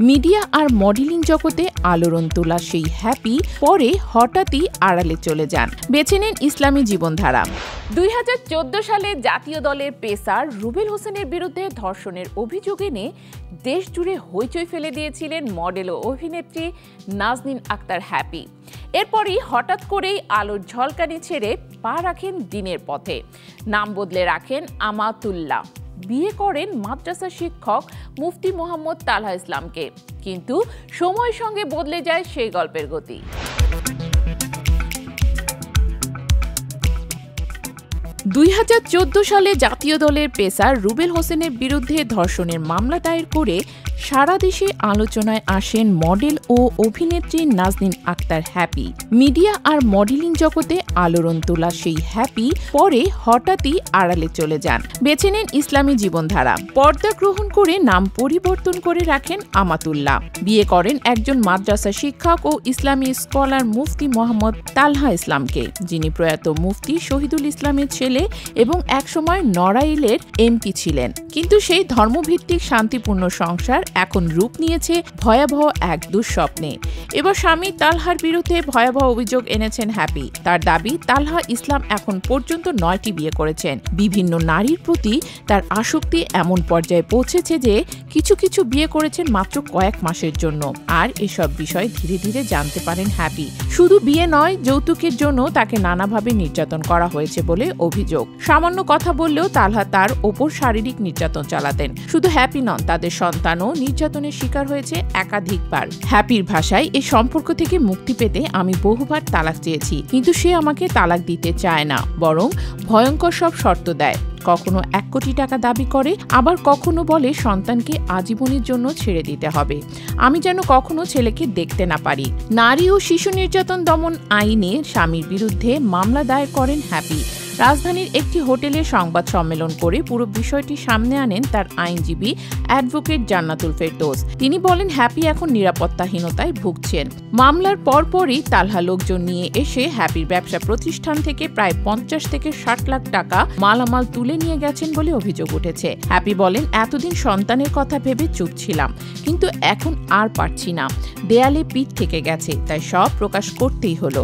Media আর modelling জগতে আলোড়ন তোলা সেই হ্যাপি পরে হঠাৎই আড়ালে চলে যান, বেছে নেন ইসলামী জীবনধারা। 2014 সালে জাতীয় দলের পেসার রুবেল হোসেনের বিরুদ্ধে ধর্ষণের অভিযোগ এনে দেশ জুড়ে হইচই ফেলে দিয়েছিলেন মডেল ও অভিনেত্রী নাজনীন আক্তার হ্যাপি। এরপরই হঠাৎ করেই আলোর ঝলকানি ছেড়ে পা রাখেন দিনের পথে, নাম বদলে রাখেন আমাতুল্লাহ। বিয়ে করেন মাদ্রাসা শিক্ষক মুফতি মোহাম্মদ তালহা ইসলামকে। কিন্তু সময়ের সঙ্গে বদলে যায় সেই গল্পের গতি। 2014 সালে জাতীয় দলের পেসার রুবেল হোসেনের বিরুদ্ধে ধর্ষণের মামলা দায়ের করে সারা দেশে আলোচনায় আসেন মডেল ও অভিনেত্রী নাজনীন আক্তার হ্যাপি। মিডিয়া আর মডেলিং জগতে আলোড়ন তোলা সেই হ্যাপি পরে হঠাৎই আড়ালে চলে যান, বেছে নেন ইসলামী জীবনধারা। পর্দা গ্রহণ করে নাম পরিবর্তন করে রাখেন আমাতুল্লাহ। বিয়ে করেন একজন মাদ্রাসা শিক্ষক ও ইসলামী স্কলার মুফতি মোহাম্মদ তালহা ইসলামকে, যিনি প্রয়াত মুফতি শহীদুল ইসলামের ছেলে এবং একসময় নড়াইলের এমপি ছিলেন। কিন্তু সেই ধর্মভিত্তিক শান্তিপূর্ণ সংসার এখন রূপ নিয়েছে ভয়াবহ এক দুঃস্বপ্নে। এবার স্বামী তালহার বিরুদ্ধে ভয়াবহ অভিযোগ এনেছেন হ্যাপি। তার দাবি, তালহা ইসলাম এখন পর্যন্ত 9টি বিয়ে করেছেন। বিভিন্ন নারীর প্রতি তার আসক্তি এমন পর্যায়ে পৌঁছেছে যে কিছু কিছু বিয়ে করেছেন মাত্র কয়েক মাসের জন্য। আর এসব বিষয় ধীরে ধীরে জানতে পারেন হ্যাপি। শুধু বিয়ে নয়, যৌতুকের জন্য তাকে নানাভাবে নির্যাতন করা হয়েছে বলে অভিযোগ। সামান্য কথা বললেও তালহা তার ওপর শারীরিক নির্যাতন চালাতেন। শুধু হ্যাপি নন, তাদের সন্তানও নির্যাতনের শিকার হয়েছে একাধিকবার। হ্যাপির ভাষায়, এই সম্পর্ক থেকে মুক্তি পেতে আমি বহুবার তালাক চেয়েছি, কিন্তু সে আমাকে তালাক দিতে চায় না, বরং ভয়ঙ্কর সব শর্ত দেয়। কখনো 1 কোটি টাকা দাবি করে, আবার কখনো বলে সন্তানকে আজীবনের জন্য ছেড়ে দিতে হবে, আমি যেন কখনো ছেলেকে দেখতে না পারি। নারী ও শিশু নির্যাতন দমন আইনে স্বামীর বিরুদ্ধে মামলা দায়ের করেন হ্যাপি। রাজধানীর একটি হোটেলে সংবাদ সম্মেলন করে পুরো বিষয়টি সামনে আনেন তার আইনজীবী অ্যাডভোকেট জান্নাতুল ফেরদৌস। তিনি বলেন, হ্যাপি এখন নিরাপত্তাহীনতায় ভুগছেন। মামলার পরপরই তালহা লোকজন নিয়ে এসে হ্যাপির ব্যবসা প্রতিষ্ঠান থেকে প্রায় 50 থেকে 60 লাখ টাকা মালামাল তুলে নিয়ে গেছেন বলে অভিযোগ উঠেছে। হ্যাপি বলেন, এতদিন সন্তানের কথা ভেবে চুপ ছিলাম, কিন্তু এখন আর পারছি না। দেয়ালে পিঠ থেকে গেছে, তাই সব প্রকাশ করতেই হলো।